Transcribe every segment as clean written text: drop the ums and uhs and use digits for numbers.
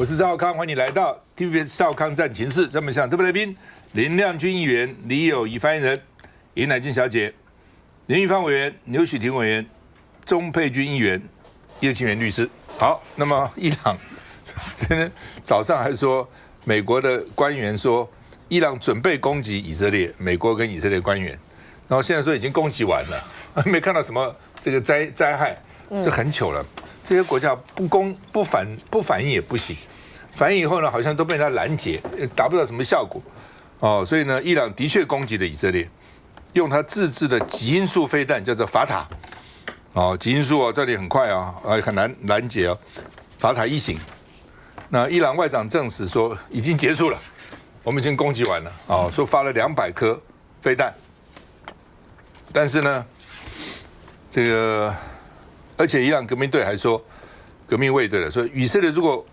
我是赵少康，欢迎你来到 TVBS 少康战情室。这么想特别来宾林亮君议员、李友仪发言人、尹乃菁小姐、林玉芳委员、刘许婷委员、钟佩君议员、叶庆元律师。好，那么伊朗今天早上还说，美国的官员说伊朗准备攻击以色列，美国跟以色列官员，然后现在说已经攻击完了，没看到什么这个灾害，这很糗了。这些国家不反应也不行，反应以后呢，好像都被他拦截，达不到什么效果。哦，所以呢，伊朗的确攻击了以色列，用他自制的极音速飞弹，叫做法塔。哦，极音速哦，这里很快啊，很难拦截哦。法塔一型，那伊朗外长证实说已经结束了，我们已经攻击完了。哦，说发了200颗飞弹，但是呢，这个。而且伊朗革命队还说，革命卫队了说，以色列如果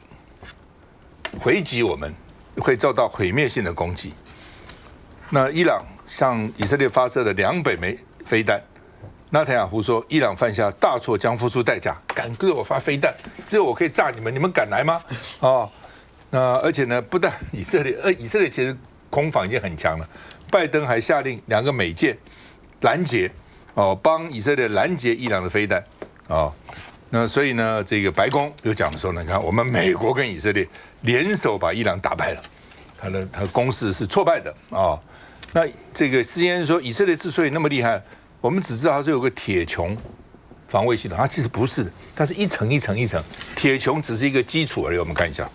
回击我们，会遭到毁灭性的攻击。那伊朗向以色列发射了200枚飞弹，纳坦雅胡说，伊朗犯下大错，将付出代价。敢对我发飞弹，只有我可以炸你们，你们敢来吗？哦，那而且呢，不但以色列，以色列其实空防已经很强了，拜登还下令2个美舰拦截，哦，帮以色列拦截伊朗的飞弹。哦，那所以呢，这个白宫又讲说呢，你看我们美国跟以色列联手把伊朗打败了，他的攻势是挫败的啊。哦，那这个CNN说以色列之所以那么厉害，我们只知道它是有个铁穹防卫系统，它其实不是的，它是一层一层一层，铁穹只是一个基础而已。我们看一下。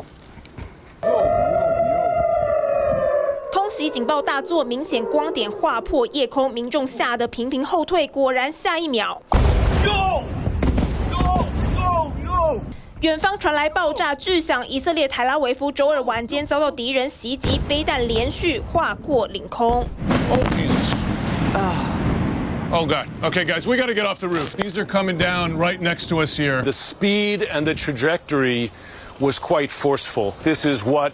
空袭警报大作，明显光点划破夜空，民众吓得频频后退，果然下一秒。远方传来爆炸巨响，以色列台拉维夫周二晚间遭到敌人袭击，飞弹连续划过领空。Oh, God. Okay, guys, we got to get off the roof. These are coming down right next to us here. The speed and the trajectory was quite forceful. This is what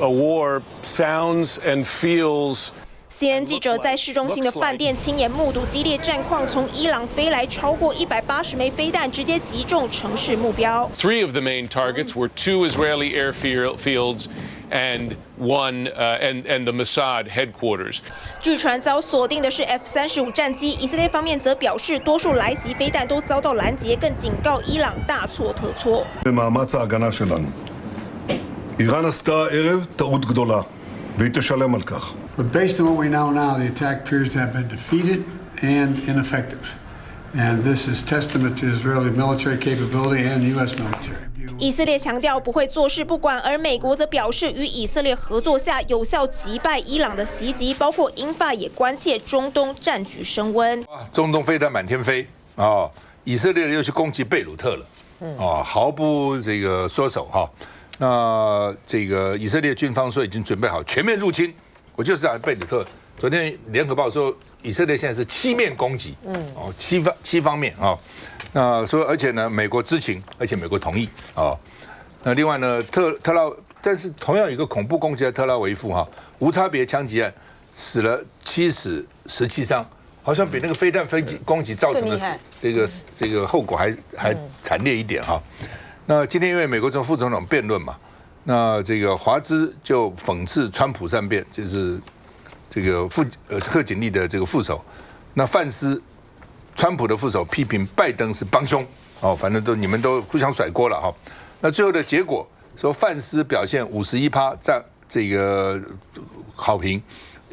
a war sounds and feels. CNN 记者在市中心的饭店亲眼目睹激烈战况，从伊朗飞来超过180枚飞弹，直接击中城市目标。Three of the main targets were 2 Israeli airfields and the Mossad headquarters. 据传遭锁定的是 F-35战机，以色列方面则表示，多数来袭飞弹都遭到拦截，更警告伊朗大错特错。במאמץ ההגנה שלנו, איראן עשתה הערב טעות גדולה, והיא תשלם על כך. But based on what we know now, the attack appears to have been defeated and ineffective. And this is testament to Israeli military capability and U.S. military. 以色列强调不会坐视不管，而美国则表示与以色列合作下有效击败伊朗的袭击，包括英法也关切中东战局升温。中东飞弹满天飞哦，以色列又去攻击贝鲁特了，哦，毫不这个缩手哈。那这个以色列军方说已经准备好全面入侵。我就是讲贝鲁特，昨天联合报说以色列现在是7面攻击，哦，七方面啊，那说而且呢，美国知情，而且美国同意啊。那另外呢，但是同样有一个恐怖攻击的特拉维夫哈，无差别枪击案死了7死17伤，好像比那个飞弹攻击造成的这个后果还惨烈一点哈。那今天因为美国副总统辩论嘛。那这个华兹就讽刺川普善变，就是这个贺锦丽的这个副手。那范斯，川普的副手批评拜登是帮凶，哦，反正你们都互相甩锅了哈。那最后的结果说范斯表现51%占这个好评，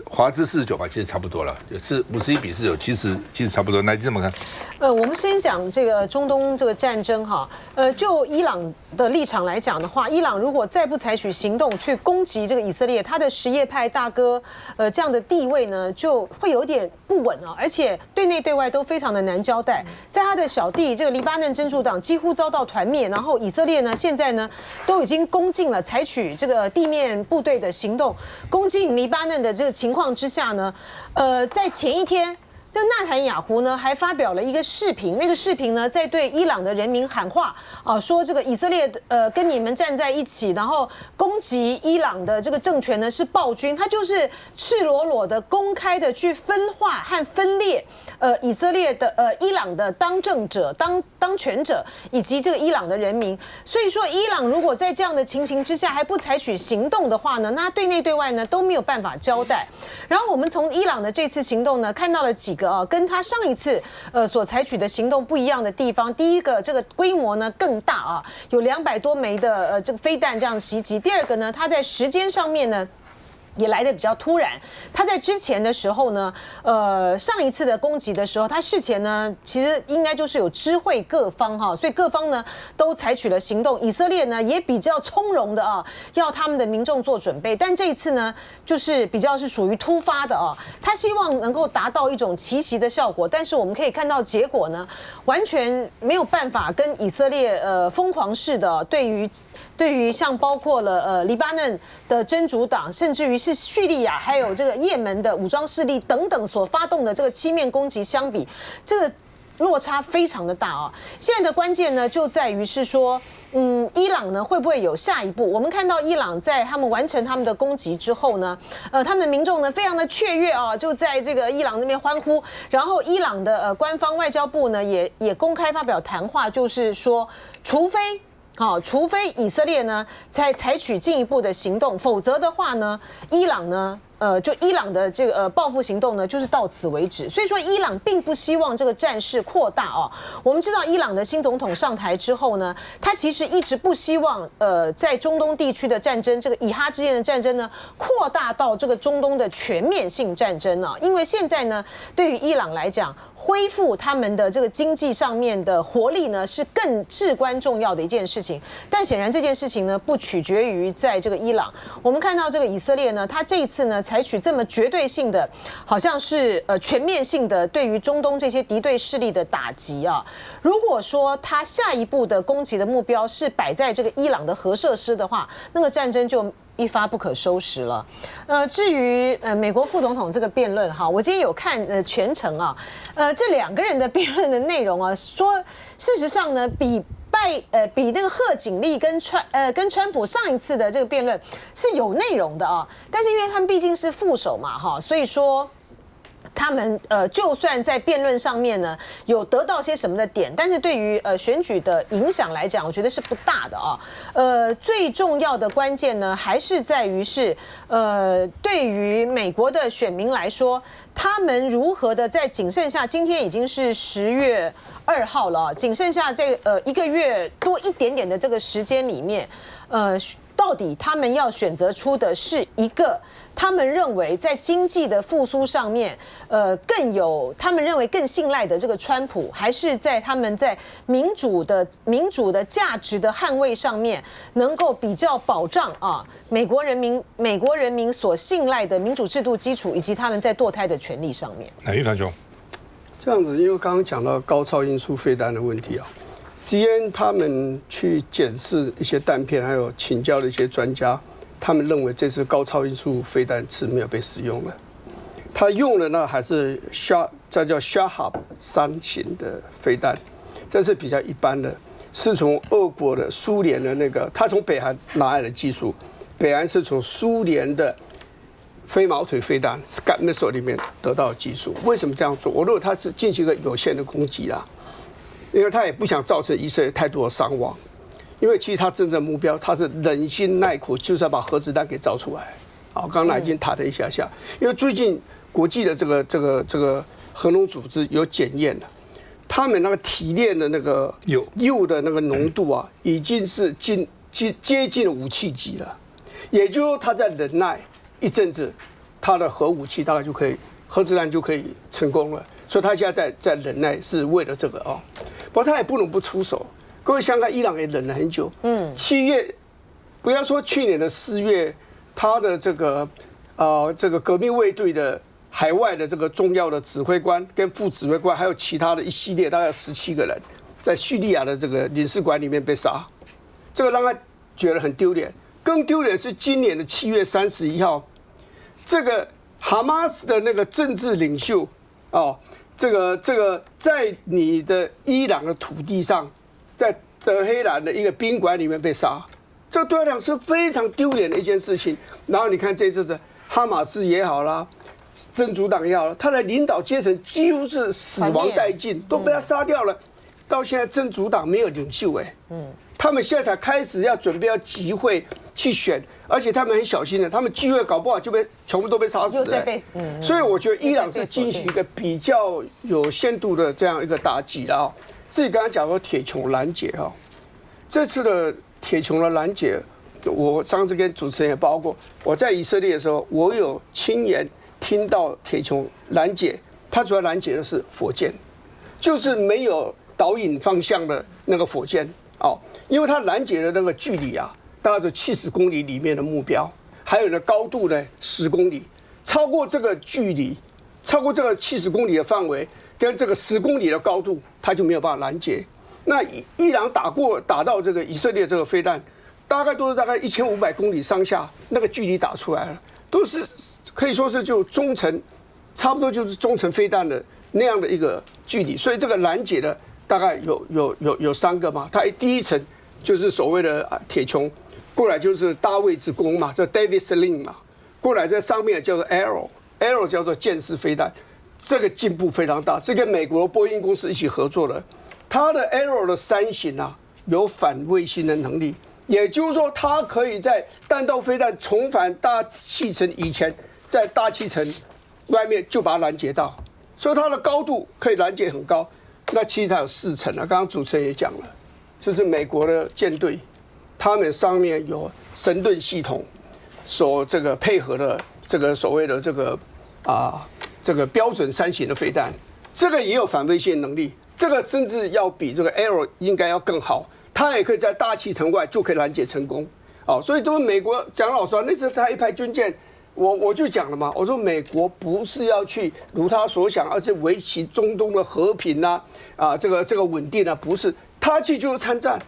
华兹49%，其实差不多了，是51比49，其实差不多。那你怎么看？我们先讲这个中东这个战争哈，就伊朗的立场来讲的话，伊朗如果再不采取行动去攻击这个以色列，他的什叶派大哥这样的地位呢，就会有点不稳啊，而且对内对外都非常的难交代。在他的小弟这个黎巴嫩真主党几乎遭到团灭，然后以色列呢现在呢都已经攻进了，采取这个地面部队的行动攻进黎巴嫩的这个情况之下呢，在前一天。这个纳坦雅胡呢还发表了一个视频，那个视频呢在对伊朗的人民喊话啊，说这个以色列跟你们站在一起，然后攻击伊朗的这个政权呢是暴君，他就是赤裸裸的、公开的去分化和分裂以色列的伊朗的当政者、当权者以及这个伊朗的人民。所以说，伊朗如果在这样的情形之下还不采取行动的话呢，那对内对外呢都没有办法交代。然后我们从伊朗的这次行动呢看到了几个跟他上一次所采取的行动不一样的地方。第一个，这个规模呢更大啊，有200多枚的这个飞弹这样袭击。第二个呢，它在时间上面呢也来得比较突然。他在之前的时候呢，上一次的攻击的时候，他事前呢其实应该就是有知会各方哈，所以各方呢都采取了行动。以色列呢也比较从容的要他们的民众做准备。但这一次呢，就是比较是属于突发的他希望能够达到一种奇袭的效果，但是我们可以看到结果呢，完全没有办法跟以色列疯狂式的对于像包括了黎巴嫩的真主党，甚至于是叙利亚还有这个也门的武装势力等等所发动的这个七面攻击相比，这个落差非常的大现在的关键呢就在于是说，伊朗呢会不会有下一步？我们看到伊朗在他们完成他们的攻击之后呢，他们的民众呢非常的雀跃就在这个伊朗那边欢呼。然后伊朗的官方外交部呢也公开发表谈话，就是说，除非以色列呢才采取进一步的行动，否则的话呢，伊朗呢就伊朗的这个报复行动呢，就是到此为止。所以说，伊朗并不希望这个战事扩大我们知道，伊朗的新总统上台之后呢，他其实一直不希望在中东地区的战争，这个以哈之间的战争呢，扩大到这个中东的全面性战争因为现在呢，对于伊朗来讲，恢复他们的这个经济上面的活力呢，是更至关重要的一件事情。但显然这件事情呢，不取决于在这个伊朗。我们看到这个以色列呢，他这一次呢采取这么绝对性的，好像是全面性的对于中东这些敌对势力的打击如果说他下一步的攻击的目标是摆在这个伊朗的核设施的话，那个战争就一发不可收拾了。至于美国副总统这个辩论我今天有看全程这两个人的辩论的内容说事实上呢比那个贺锦丽跟川普上一次的这个辩论是有内容的但是因为他们毕竟是副手嘛所以说他们就算在辩论上面呢有得到些什么的点，但是对于选举的影响来讲，我觉得是不大的最重要的关键呢，还是在于是对于美国的选民来说，他们如何的在仅剩下今天已经是10月2号了仅剩下这1个月多一点点的这个时间里面，到底他们要选择出的是一个他们认为在经济的复苏上面，他们认为更信赖的这个川普，还是在他们在民主的价值的捍卫上面，能够比较保障美国人民所信赖的民主制度基础，以及他们在堕胎的权利上面。于凡兄，这样子，因为刚刚讲到高超音速飞弹的问题CNN 他们去检视一些弹片，还有请教的一些专家，他们认为这次高超音速飞弹是没有被使用的。他用的呢还是这叫 Shahab 3型的飞弹，这是比较一般的，是从俄国的苏联的那个，他从北韩拿来的技术，北韩是从苏联的飞毛腿飞弹 Scud missile 里面得到的技术。为什么这样做？我认为他是进行一个有限的攻击因为他也不想造成以色列太多的伤亡，因为其实他真正目标他是忍心耐苦，就是要把核子弹给造出来。刚刚来已经谈了一下，因为最近国际的这个核农组织有检验了，他们那个提炼的那个铀的那个浓度已经是接近武器级了，也就是说他在忍耐一阵子，他的核武器大概就可以，核子弹就可以成功了。所以他现在在忍耐，是为了这个不过他也不能不出手。各位想看，伊朗也忍了很久。7月，不要说去年的4月，他的这个革命卫队的海外的这个重要的指挥官跟副指挥官，还有其他的一系列大概17个人，在叙利亚的这个领事馆里面被杀，这个让他觉得很丢脸。更丢脸是今年的7月31号，这个哈马斯的那个政治领袖这个在你的伊朗的土地上，在德黑兰的一个宾馆里面被杀，这对他讲是非常丢脸的一件事情。然后你看这次的哈马斯也好啦，真主党也好啦，他的领导阶层几乎是死亡殆尽，都被他杀掉了。到现在真主党没有领袖他们现在才开始要准备要集会去选，而且他们很小心的，他们聚会搞不好就被全部都被杀死了。所以我觉得伊朗是进行一个比较有限度的这样一个打击了啊。自己刚才讲说铁穹拦截哈，这次的铁穹的拦截，我上次跟主持人也报过，我在以色列的时候，我有亲眼听到铁穹拦截，它主要拦截的是火箭，就是没有导引方向的那个火箭哦，因为它拦截的那个距离啊，大概是70公里里面的目标，还有呢高度呢10公里，超过这个距离，超过这个70公里的范围跟这个10公里的高度，它就没有办法拦截。那伊朗打到这个以色列这个飞弹，大概1500公里上下，那个距离打出来了，都是可以说是就中程，差不多就是中程飞弹的那样的一个距离，所以这个拦截的大概有3个嘛，它第一层就是所谓的铁穹，过来就是大卫之弓嘛，叫 David Sling 嘛，过来在上面叫做 Arrow 叫做箭式飞弹，这个进步非常大，是跟美国的波音公司一起合作的。它的 Arrow 的3型啊，有反卫星的能力，也就是说，它可以在弹道飞弹重返大气层以前，在大气层外面就把它拦截到，所以它的高度可以拦截很高。那其实它有4层啊，刚刚主持人也讲了，就是美国的舰队，他们上面有神盾系统所这个配合的这个所谓的这个标准3型的飞弹，这个也有反卫星能力，这个甚至要比这个 Arrow 应该要更好，它也可以在大气层外就可以拦截成功。所以这个美国讲老实话，那次他一派军舰。我就讲了嘛，我说美国不是要去如他所想，而且维持中东的和平这个稳定啊，不是，他去就是参战，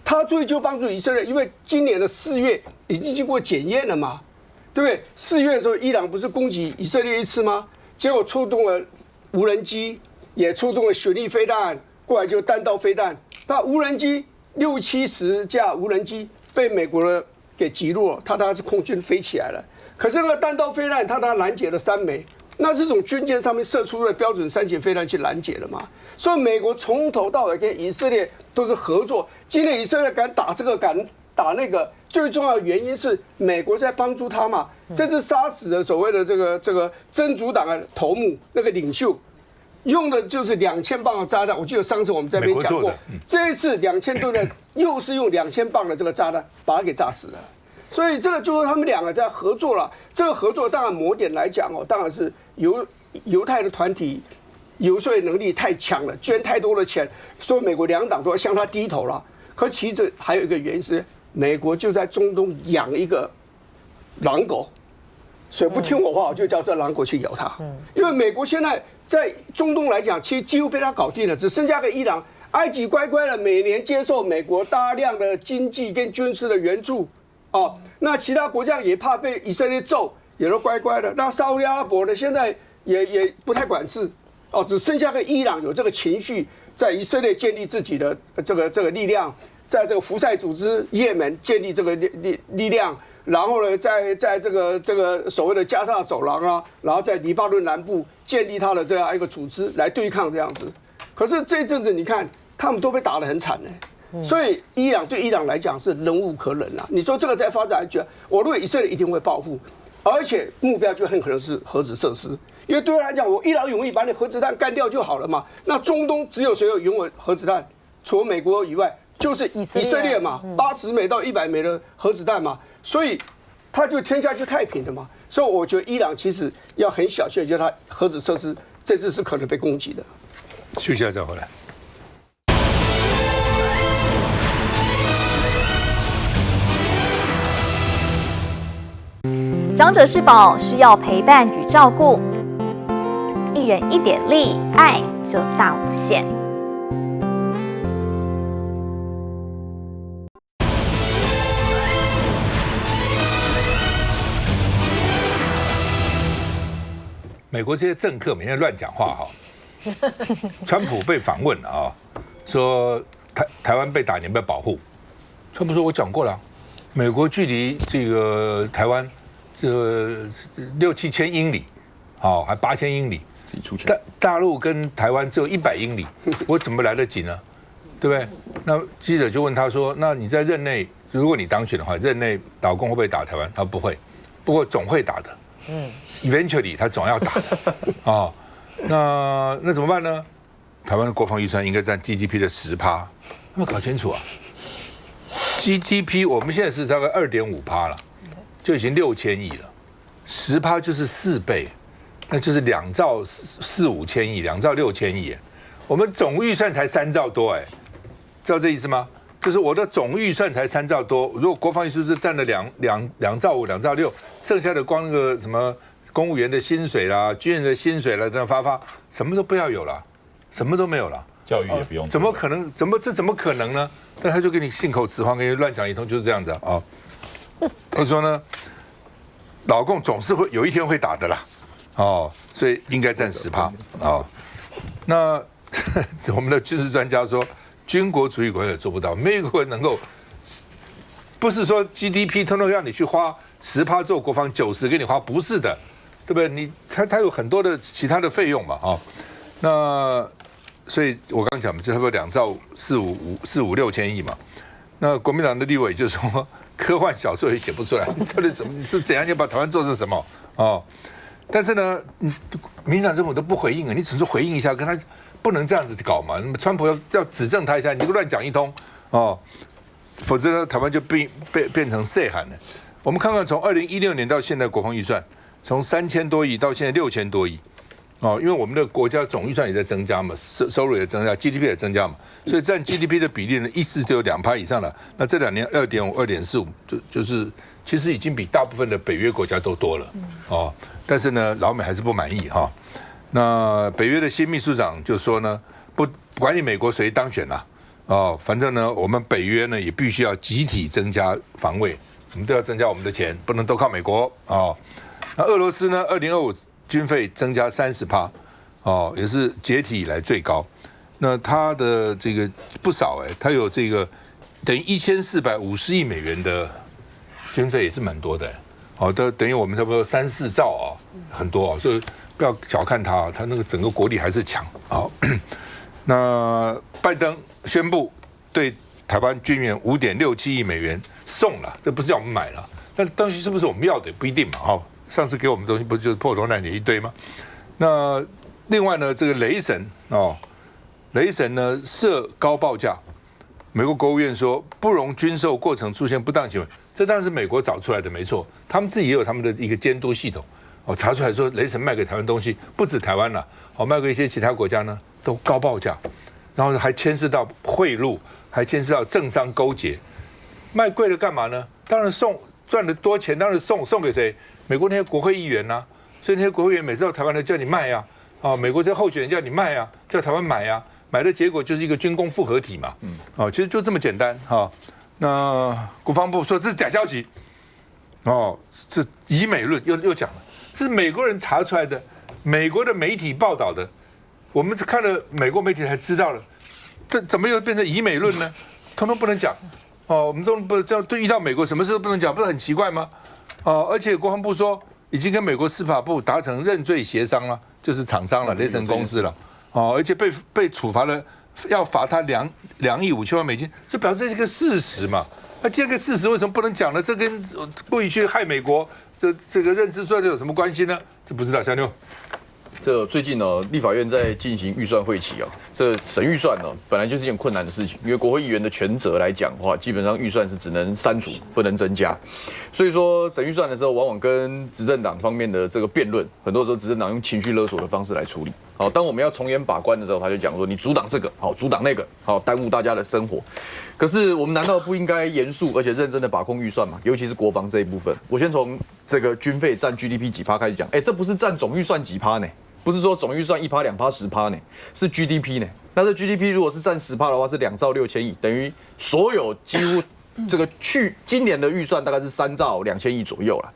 他去就帮助以色列，因为今年的4月已经经过检验了嘛，对不对？4月的时候，伊朗不是攻击以色列1次吗？结果出动了无人机，也出动了旋翼飞弹，过来就弹道飞弹，那无人机60-70架无人机被美国的给击落了，它当然是空军飞起来了。可是那个弹道飞弹，它拦截了3枚，那是从军舰上面射出的标准3型飞弹去拦截了嘛？所以美国从头到尾跟以色列都是合作。今天以色列敢打这个，敢打那个，最重要的原因是美国在帮助他嘛。这次杀死了所谓的这个真主党的头目那个领袖，用的就是2000磅的炸弹。我记得上次我们这边讲过，这一次2000吨的又是用2000磅的这个炸弹把他给炸死了。所以这个就是他们2个在合作了。这个合作当然某点来讲当然是犹太的团体游说能力太强了，捐太多的钱，所以美国2党都要向他低头了。可其实还有一个原因是，美国就在中东养一个狼狗，所以不听我话，我就叫这狼狗去咬它。因为美国现在在中东来讲，其实几乎被他搞定了，只剩下个伊朗。埃及乖乖的每年接受美国大量的经济跟军事的援助。那其他国家也怕被以色列揍，也都乖乖的。那沙烏地阿拉伯呢，现在也不太管事，只剩下个伊朗有这个情绪，在以色列建立自己的这个力量，在这个福塞组织也门建立这个力量，然后呢，在这个所谓的加沙走廊啊，然后在黎巴嫩南部建立他的这样一个组织来对抗这样子。可是这阵子你看，他们都被打得很惨呢。所以对伊朗来讲是忍无可忍啊！你说这个再发展下去，我认为以色列一定会报复，而且目标就很可能是核子设施，因为对我来讲，我一劳永逸把你核子弹干掉就好了嘛。那中东只有谁有拥有核子弹？除了美国以外，就是以色列嘛，80枚到100枚的核子弹嘛，所以他就天下就太平了嘛。所以我觉得伊朗其实要很小心，就是它核子设施这次是可能被攻击的。休息一下再回来。长者是宝，需要陪伴与照顾，一人一点力，爱就大无限。美国这些政客每天乱讲话川普被访问啊，说台湾被打，你们要保护。川普说：“我讲过了，美国距离这个台湾这6、7千英里，好，还8千英里，自己出钱。大陆跟台湾只有100英里，我怎么来得及呢？对不对？那记者就问他说：那你在任内，如果你当选的话，任内老共会不会打台湾？他说不会，不过总会打的。eventually 他总要打的啊。那怎么办呢？台湾的国防预算应该占 GDP 的10%，他们搞清楚啊。GDP 我们现在是大概2.5%了，就已经6000亿了，10%就是4倍，那就是2兆4、5千亿，2兆6千亿。我们总预算才3兆多，知道这意思吗？就是我的总预算才3兆多，如果国防预算是占了2兆5、2兆6，剩下的光那个什么公务员的薪水啦、军人的薪水啦，这样发，什么都不要有了，什么都没有了，教育也不用。怎么可能？怎么可能呢？但他就给你信口雌黄，给你乱讲一通，就是这样子啊。他说呢，老共总是会有一天会打的啦，所以应该占10%啊。那我们的军事专家说，军国主义国家也做不到，没有国能够，不是说 GDP 通通让你去花10%做国防，90%给你花，不是的，对不对？它有很多的其他的费用嘛，那所以我刚刚讲的就差不多2兆4、5、6千亿嘛。那国民党的立委就说，科幻小说也写不出来，到底是怎样就把台湾做成什么但是呢，民进党政府都不回应啊，你只是回应一下，跟他不能这样子搞嘛。那么川普要指正他一下，你这个乱讲一通否则呢，台湾就变成塞罕了。我们看看从2016年到现在国防预算，从3000多亿到现在6000多亿因为我们的国家总预算也在增加嘛，收入也增加 ，GDP 也增加嘛，所以占 GDP 的比例呢，一直都有2%以上了。那这2年2.5、2.45，就是其实已经比大部分的北约国家都多了但是呢，老美还是不满意那北约的新秘书长就说呢，不管你美国谁当选啦反正呢，我们北约呢也必须要集体增加防卫，我们都要增加我们的钱，不能都靠美国那俄罗斯呢，2025军费增加30%，也是解体以来最高。那它的这个不少它有这个等于1450亿美元的军费，也是蛮多的都等于我们差不多3、4兆很多所以不要小看它，它那个整个国力还是强那拜登宣布对台湾军援5.67亿美元送了，这不是要我们买了，但东西是不是我们要的不一定嘛上次给我们的东西不就是破铜烂铁一堆吗？那另外呢，这个雷神雷神呢设高报价，美国国务院说不容军售过程出现不当行为，这当然是美国找出来的，没错，他们自己也有他们的一个监督系统查出来说雷神卖给台湾东西不止台湾了卖给一些其他国家呢都高报价，然后还牵涉到贿赂，还牵涉到政商勾结，卖贵了干嘛呢？当然赚得多钱，当然送给谁？美国那些国会议员所以那些国会议员每次到台湾都叫你卖美国这些候选人叫你卖叫台湾买买的结果就是一个军工复合体嘛，其实就这么简单那国防部说这是假消息，是以美论，又讲了，这是美国人查出来的，美国的媒体报道的，我们是看了美国媒体才知道了，这怎么又变成以美论呢？通通不能讲我们都不这样，对遇到美国什么事都不能讲，不是很奇怪吗？而且国防部说已经跟美国司法部达成认罪协商了，就是厂商了，雷神公司了，而且被处罚了，要罚他2亿5千万美金，就表示这是个事实嘛。那这个事实为什么不能讲呢？这跟故意去害美国这个认知罪有什么关系呢？这不知道，小妞。这最近立法院在进行预算会期这审预算本来就是一件困难的事情，因为国会议员的权责来讲的话，基本上预算是只能删除，不能增加。所以说审预算的时候，往往跟执政党方面的这个辩论，很多时候执政党用情绪勒索的方式来处理。当我们要从严把关的时候，他就讲说你阻挡这个，阻挡那个，耽误大家的生活。可是我们难道不应该严肃而且认真的把控预算吗？尤其是国防这一部分。我先从这个军费占 GDP 几%开始讲，这不是占总预算几%呢？不是说总预算1%、2%、10%呢，是 GDP 呢。那这 GDP 如果是占10%的话，是2兆6千亿，等于所有几乎这个今年的预算大概是3兆2千亿左右了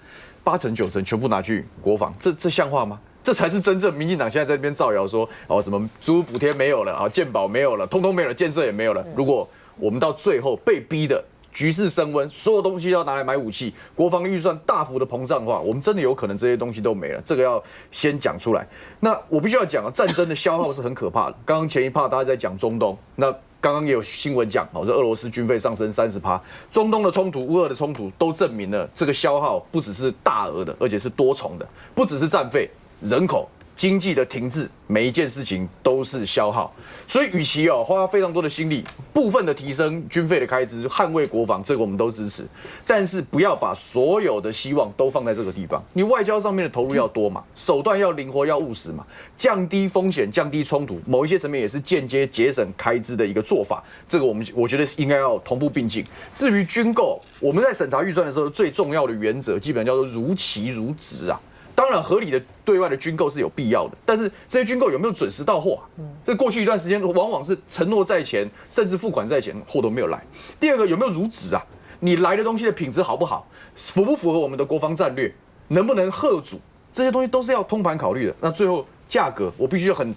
，8成9成全部拿去国防，这像话吗？这才是真正民进党现在在那边造谣说什么租屋补贴没有了啊，健保没有了，通通没有了，建设也没有了。如果我们到最后被逼的局势升温，所有东西要拿来买武器，国防预算大幅的膨胀的话，我们真的有可能这些东西都没了。这个要先讲出来。那我必须要讲战争的消耗是很可怕的。刚刚前一趴大家在讲中东，那刚刚也有新闻讲，这俄罗斯军费上升30%，中东的冲突、乌俄的冲突都证明了这个消耗不只是大额的，而且是多重的，不只是战费、人口、经济的停滞，每一件事情都是消耗。所以，与其花非常多的心力，部分的提升军费的开支，捍卫国防，这个我们都支持。但是不要把所有的希望都放在这个地方。你外交上面的投入要多嘛，手段要灵活，要务实嘛，降低风险，降低冲突，某一些层面也是间接节省开支的一个做法。这个我觉得应该要同步并进。至于军购，我们在审查预算的时候，最重要的原则基本上叫做如期如质啊。当然，合理的对外的军购是有必要的，但是这些军购有没有准时到货这过去一段时间，往往是承诺在前，甚至付款在前，货都没有来。第二个，有没有如质啊？你来的东西的品质好不好，符不符合我们的国防战略，能不能嚇阻，这些东西都是要通盘考虑的。那最后价格，我必须很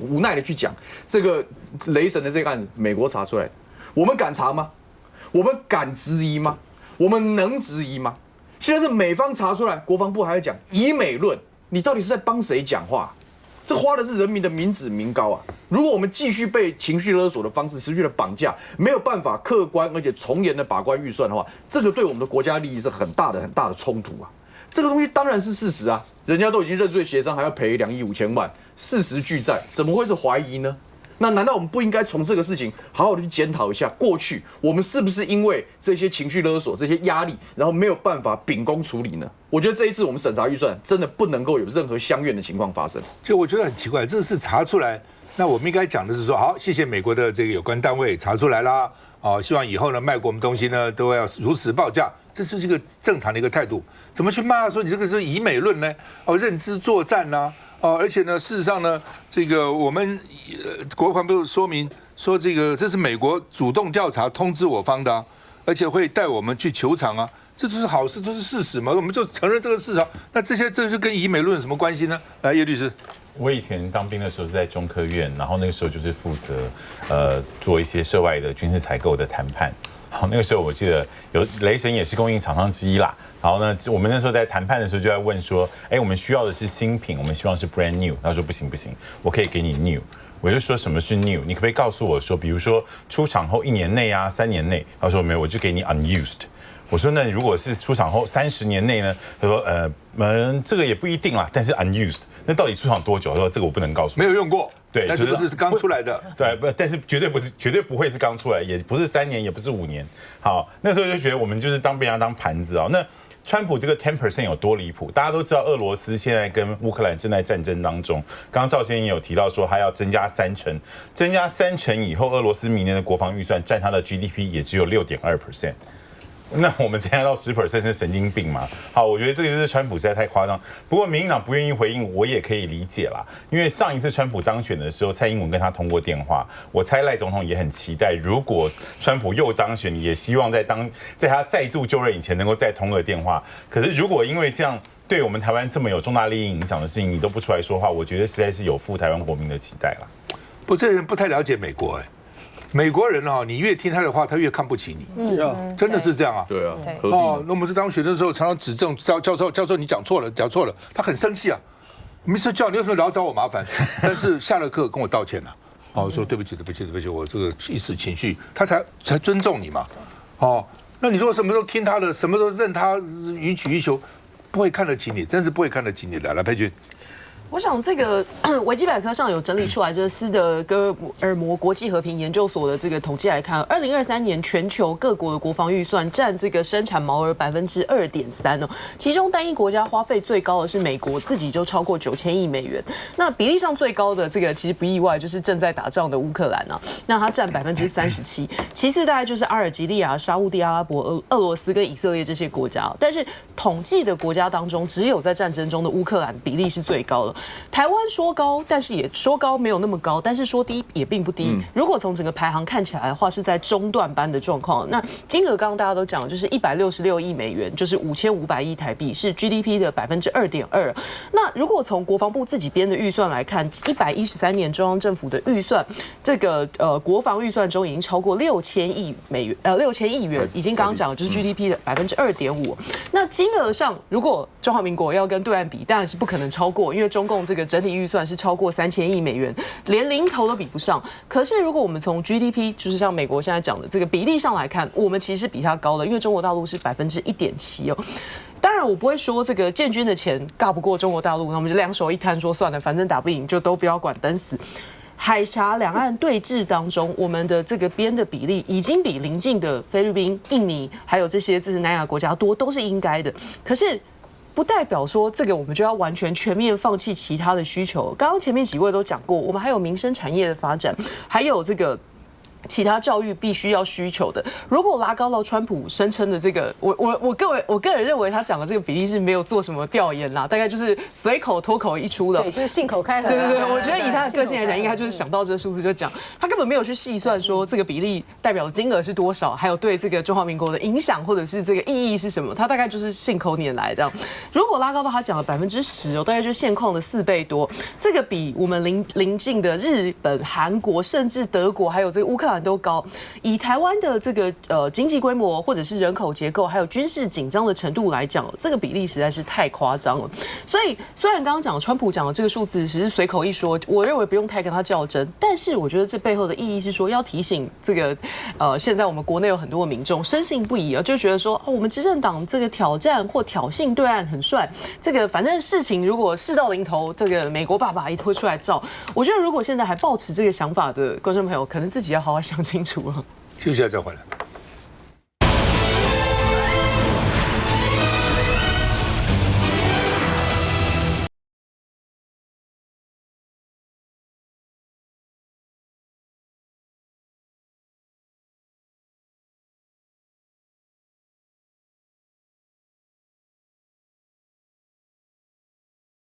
无奈的去讲，这个雷神的这个案子，美国查出来的，我们敢查吗？我们敢质疑吗？我们能质疑吗？现在是美方查出来，国防部还在讲以美论，你到底是在帮谁讲话？这花的是人民的民脂民膏啊！如果我们继续被情绪勒索的方式持续的绑架，没有办法客观而且从严的把关预算的话，这个对我们的国家利益是很大的冲突啊！这个东西当然是事实啊，人家都已经认罪协商，还要赔2亿5千万，事实俱在，怎么会是怀疑呢？那难道我们不应该从这个事情好好的去检讨一下，过去我们是不是因为这些情绪勒索、这些压力，然后没有办法秉公处理呢？我觉得这一次我们审查预算真的不能够有任何相怨的情况发生。就我觉得很奇怪，这事查出来，那我们应该讲的是说，好，谢谢美国的这个有关单位查出来啦，希望以后呢卖给我们东西呢都要如实报价，这是一个正常的一个态度。怎么去骂说你这个是以美论呢？认知作战呐？而且呢，事实上呢，这个我们国防部说明说，这是美国主动调查通知我方的而且会带我们去球场啊，这都是好事，都是事实嘛，我们就承认这个事实。那这就跟以美论有什么关系呢？来，叶律师，我以前当兵的时候是在中科院，然后那个时候就是负责做一些涉外的军事采购的谈判。好，那个时候我记得有雷神也是供应厂商之一啦。然后呢，我们那时候在谈判的时候就在问说，我们需要的是新品，我们希望是 brand new。他说不行，我可以给你 new。我就说什么是 new？ 你可不可以告诉我说，比如说出厂后1年内啊，3年内？他说没有，我就给你 unused。我说那如果是出厂后30年内呢？他说这个也不一定啦，但是 unused。那到底出厂多久？他说这个我不能告诉你，没有用过。对，但是不是刚出来的？对，但是绝对不会是刚出来，也不是3年，也不是5年。好，那时候就觉得我们就是被人家当盘子哦。那川普这个 10% 有多离谱？大家都知道，俄罗斯现在跟乌克兰正在战争当中。刚刚赵先生也有提到说，他要增加30%，增加30%以后，俄罗斯明年的国防预算占他的 GDP 也只有6.2%。那我们增加到10% 是神经病嘛？好，我觉得这个就是川普实在太夸张。不过民进党不愿意回应，我也可以理解啦。因为上一次川普当选的时候，蔡英文跟他通过电话，我猜赖总统也很期待，如果川普又当选，也希望在他再度就任以前能够再通个电话。可是如果因为这样对我们台湾这么有重大利益影响的事情，你都不出来说话，我觉得实在是有负台湾国民的期待啦。不，这人不太了解美国美国人你越听他的话，他越看不起你。真的是这样啊。对啊。那我们是当学生的时候，常常指正教授你讲错了，他很生气啊。没事叫你为什么老找我麻烦？但是下了课跟我道歉了。说对不起，我这个一时情绪，他才尊重你嘛。那你说什么时候听他的，什么时候任他予取予求，不会看得起你，真是不会看得起你的。来，佩君。我想这个维基百科上有整理出来，就是斯德哥尔摩国际和平研究所的这个统计来看，2023年全球各国的国防预算占这个生产毛额2.3%其中单一国家花费最高的是美国，自己就超过9000亿美元。那比例上最高的这个其实不意外，就是正在打仗的乌克兰啊，那它占37%，其次大概就是阿尔及利亚、沙烏地阿拉伯、俄罗斯跟以色列这些国家。但是统计的国家当中，只有在战争中的乌克兰比例是最高的。台湾说高，但是也说高没有那么高，但是说低也并不低。如果从整个排行看起来的话，是在中段班的状况。那金额刚刚大家都讲了，就是166亿美元，就是5500亿台币，是 GDP 的2.2%。那如果从国防部自己编的预算来看，113年中央政府的预算，这个国防预算中已经超过6000亿元，已经刚刚讲了，就是 GDP 的2.5%。那金额上，如果中华民国要跟对岸比，当然是不可能超过，因为中共这个整体预算是超过3000亿美元，连零头都比不上。可是如果我们从 GDP， 就是像美国现在讲的这个比例上来看，我们其实比它高的，因为中国大陆是1.7%哦。当然，我不会说这个建军的钱尬不过中国大陆，那我们就两手一摊说算了，反正打不赢就都不要管，等死。海峡两岸对峙当中，我们的这个编的比例已经比邻近的菲律宾、印尼还有这些南亚国家多，都是应该的。可是不代表说这个我们就要完全全面放弃其他的需求。刚刚前面几位都讲过，我们还有民生产业的发展，还有这个其他教育必须要需求的。如果拉高到川普声称的这个，我个人认为他讲的这个比例是没有做什么调研啦，大概就是随口脱口一出的。对，就是信口开河。对，我觉得以他的个性来讲，应该就是想到这个数字就讲，他根本没有去细算说这个比例代表的金额是多少，还有对这个中华民国的影响或者是这个意义是什么，他大概就是信口拈来这样。如果拉高到他讲的10%大概就是现况的4倍多，这个比我们邻近的日本、韩国甚至德国还有这个乌克兰都高。以台湾的这个经济规模或者是人口结构还有军事紧张的程度来讲，这个比例实在是太夸张了。所以虽然刚刚讲川普讲的这个数字只是随口一说，我认为不用太跟他较真，但是我觉得这背后的意义是说要提醒这个现在我们国内有很多的民众深信不疑啊，就觉得说我们执政党这个挑战或挑衅对岸很帅，这个反正事情如果事到临头，这个美国爸爸一定会出来照。我觉得如果现在还抱持这个想法的观众朋友，可能自己要好好想清楚了。休息一下再回来。